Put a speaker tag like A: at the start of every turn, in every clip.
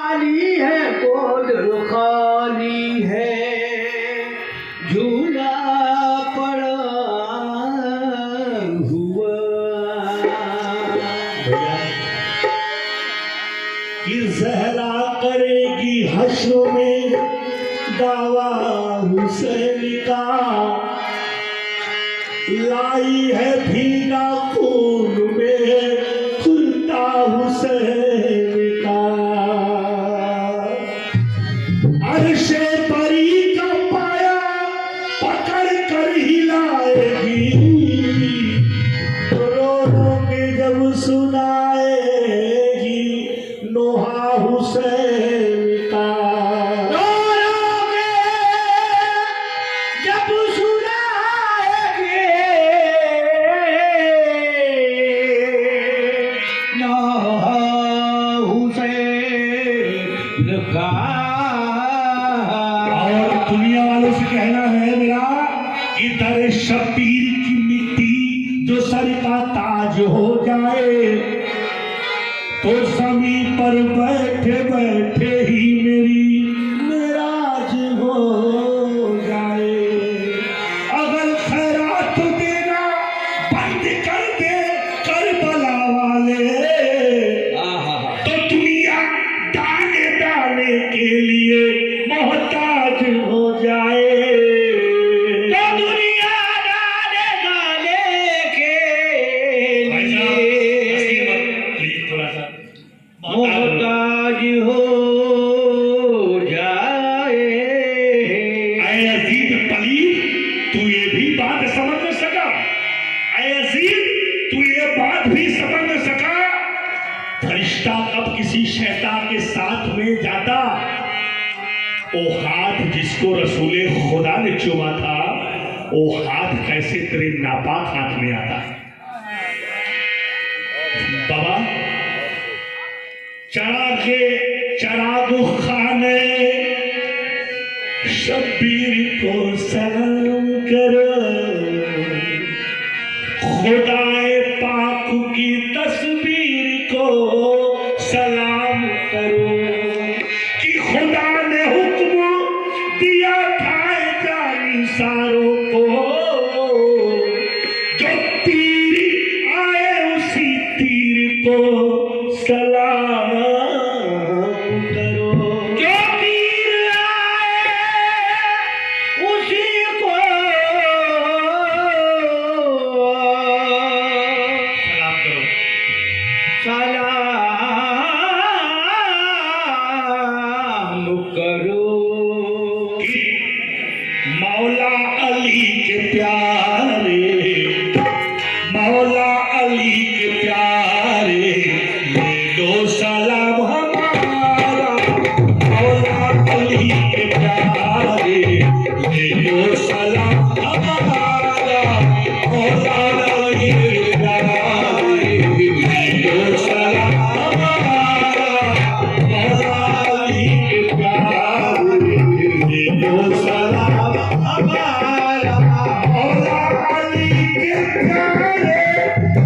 A: खाली है गोद खाली है झूला पड़ा हुआ
B: कि जहरा करेगी हश्र में दावा हुसैन का लाई है भीगा खून में खुलता हुसैन का अर्शे परी का पाया पकड़ कर हिलाएगी रो रो के जब सुनाएगी नोहा हुसैन का
A: जब सुनाएंगे नौहा हुसैन का।
B: और दुनिया वालों से कहना है मेरा कि दर शब्बीर की मिट्टी जो सर का ताज हो जाए तो जमीन पर बैठे बैठे ही मेरी मेराज हो जाए। अगर खैरात देना बंद कर दे करबला वाले तो दुनिया दाने दाने के लिए मोहताज हो जाए।
A: तो दुनिया डाले डाले के लिए
B: थोड़ा सा
A: मोहताज हो जाए।
B: ऐ अजीब पलीद तू ये भी बात समझ न सका। ऐ अजीब तू ये बात भी समझ न सका। फरिश्ता कब किसी शैतान के साथ में जाता वो हाथ जिसको रसूले खुदा ने चुमा था वो हाथ कैसे तेरे नापाक हाथ में आता। बाबा चराग खाने शब्बीर को सलाम करो खुदाए पाक की तस्वीर को सलाम करो कि खुदा ने हुक्म दिया था जानी सारों को जो तीर आए उसी तीर को सलाम करो।
A: जो तीर आए उसी को
B: सलाम करो।
A: सलाम करो।
B: कि मौला अली के प्यारे मौला अली के प्यारे ले लो सलाम हमारा। मौला अली के प्यारे ले लो सलाम हमारा। मौला अली के प्यारे ले लो सलाम हमारा। मौला अली के प्यारे ले लो सलाम हमारा। मौला अली के प्यारे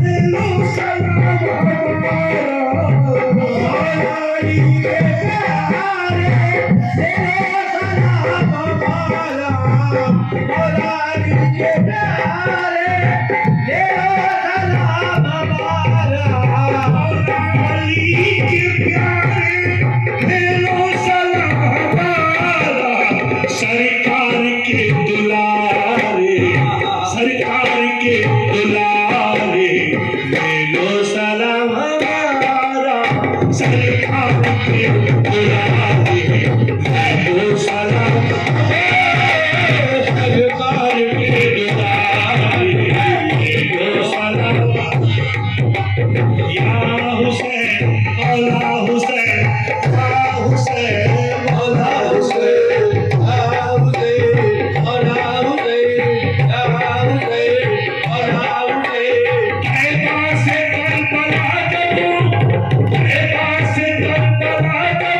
B: ले लो सलाम हमारा। मौला अली के प्यारे ले लो सलाम हमारा।
A: मौला अली के प्यारे ले लो सलाम हमारा।
B: मौला अली के प्यारे ले लो सलाम हमारा। सरकार के दुलारे सरकार के दुलारे ले लो सलाम हमारा। सरकार के दुलारे ले लो सलाम सरकार के दुलारे ले लो सलाम। या हुसैन मौला हुसैन या हुसैन मौला हुसैन या हुसैन मौला हुसैन या हुसैन मौला हुसैन। कहता से करबला जब कहता से करबला जब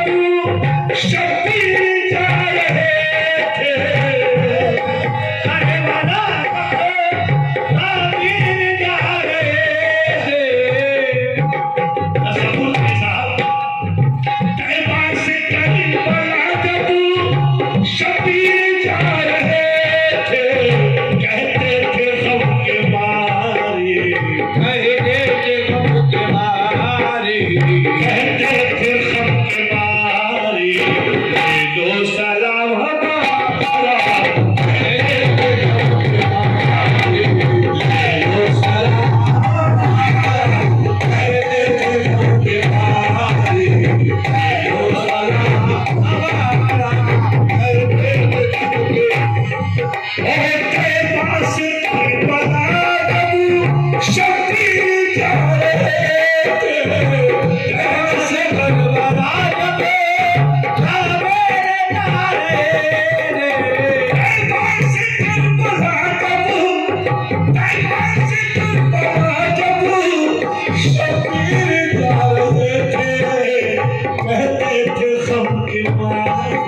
B: गम के मारे,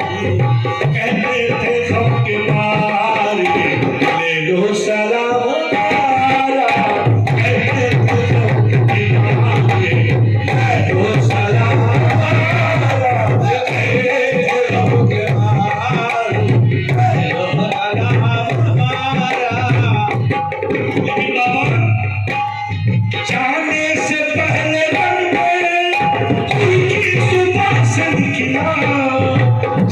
B: कहते थे गम के मारे, ले लो सलाम हमारा, कहते थे गम के मारे, ले लो सलाम हमारा, कहते थे गम के मारे, ले लो सलाम हमारा। लेकिन बाबा जाने से पहले रन में उनकी सुबह से निकला,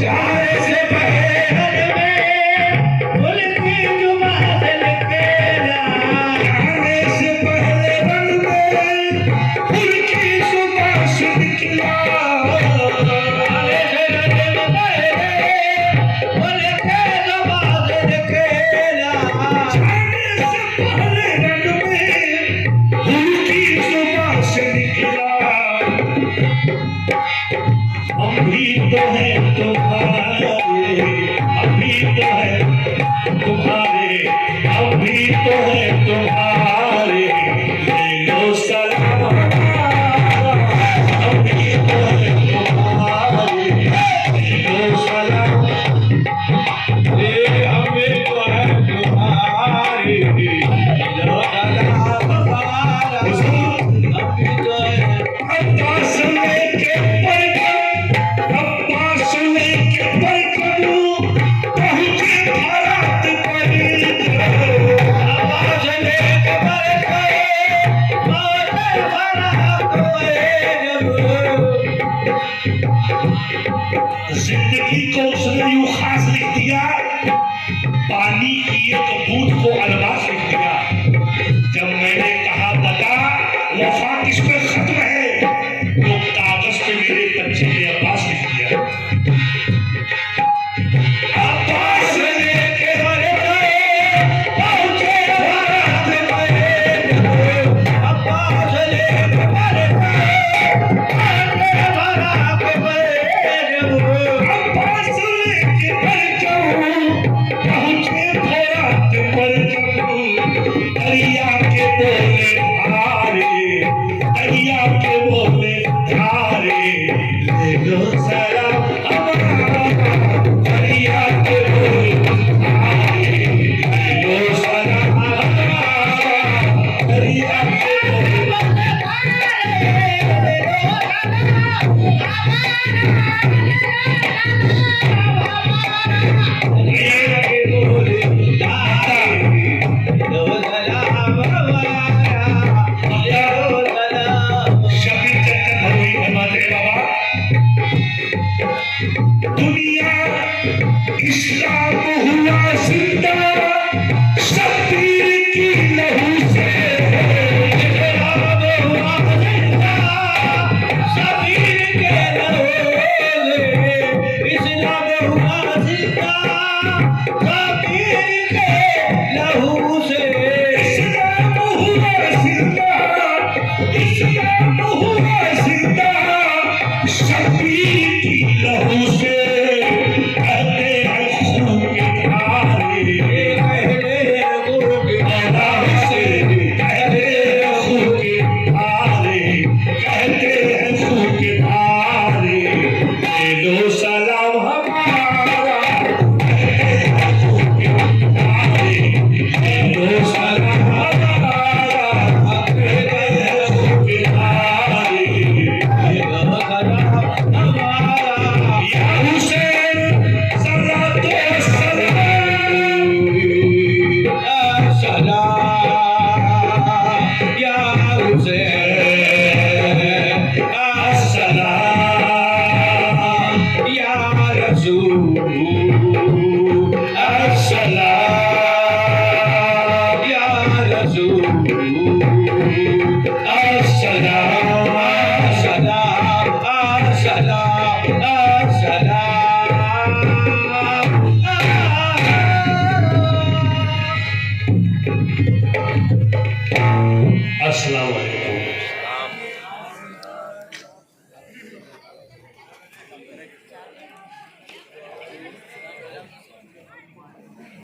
B: जाने से पहले रन में उनकी सुबह से निकला, जाने से पहले रन में उनकी सुबह से निकला, जाने से पहले रन में उनकी सुबह से निकला। हम भी तो हैं तुम्हारे, अभी तो है तुम्हारे, अभी तो है तुम्हारे, ले लो सलाम हमारा, अभी तो है तुम्हारे, ले लो सलाम, अभी तो है तुम्हारे, ले लो सलाम हमारा। अब्बास लेके परकम, अब्बास लेके परकम, पहुंचे भारत पर, अब्बास लेके परकम, पहुंचे भारत पर। जिंदगी को उसने यूं खास लिख दिया, पानी की एक बूंद को अलमास लिख दिया। जब मैंने कहा बता वफा किस पे खत्म है, तो कागज पे मेरे बच्चे ने अब्बास लिख दिया। अब्बास लेके पहुंचे भारत पर, अब्बास लेके भारत पर, अब्बास लेके पहुंचे भारत पर। दरिया के बोले धारे, दरिया के बोले धारे, ले लो सलाम हमारा, दरिया के बोले धारे, ले लो सलाम हमारा, दरिया के बोले दरिया के बोले धारे। शबीर चक्कर भगवई फरमाते हैं बाबा, दुनिया इस्लाम हुआ जिंदा शबीर की लहू से, इस्लाम हुआ जिंदा शबीर के लहू से, इस्लाम हुआ जिंदा शबीर के लहू से, इस्लाम हुआ जिंदा, इस्लाम हुआ जिंदा शबीर की लहू से, कहते हैं खून के धारे, कहते हैं खून के धारे से, कहते हैं खून के धारे, कहते हैं खून के धारे, ले लो सलाम हमारा, कहते हैं खून के धारे, ले लो सलाम हमारा, कहते हैं खून के धारे, ले लो सलाम हमारा। या हुसैन सल्लल्लाहु अलैहि वसल्लम, या सलाम, या हुसैन, या सलाम, या रसूल, या सलाम, या रसूल, या सलाम, सलाम, सलाम, सलाम। अस्सलाम वालेकुम।